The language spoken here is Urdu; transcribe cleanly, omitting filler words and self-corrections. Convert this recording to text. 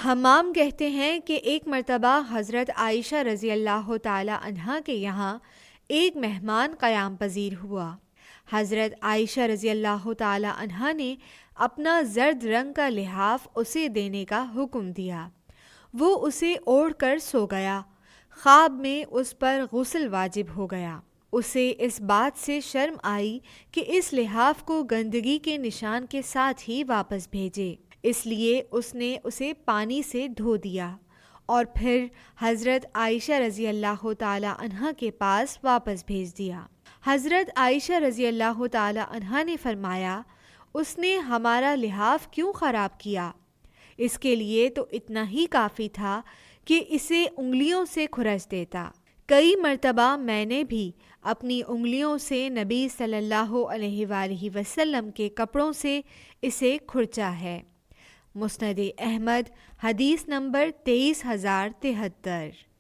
حمام کہتے ہیں کہ ایک مرتبہ حضرت عائشہ رضی اللہ تعالی عنہا کے یہاں ایک مہمان قیام پذیر ہوا۔ حضرت عائشہ رضی اللہ تعالی عنہا نے اپنا زرد رنگ کا لحاف اسے دینے کا حکم دیا۔ وہ اسے اوڑھ کر سو گیا۔ خواب میں اس پر غسل واجب ہو گیا۔ اسے اس بات سے شرم آئی کہ اس لحاف کو گندگی کے نشان کے ساتھ ہی واپس بھیجے، اس لیے اس نے اسے پانی سے دھو دیا اور پھر حضرت عائشہ رضی اللہ تعالی عنہا کے پاس واپس بھیج دیا۔ حضرت عائشہ رضی اللہ تعالی عنہا نے فرمایا، اس نے ہمارا لحاف کیوں خراب کیا؟ اس کے لیے تو اتنا ہی کافی تھا کہ اسے انگلیوں سے کھرچ دیتا۔ کئی مرتبہ میں نے بھی اپنی انگلیوں سے نبی صلی اللہ علیہ وآلہ وسلم کے کپڑوں سے اسے کھرچا ہے۔ مسند احمد، حدیث نمبر 23073۔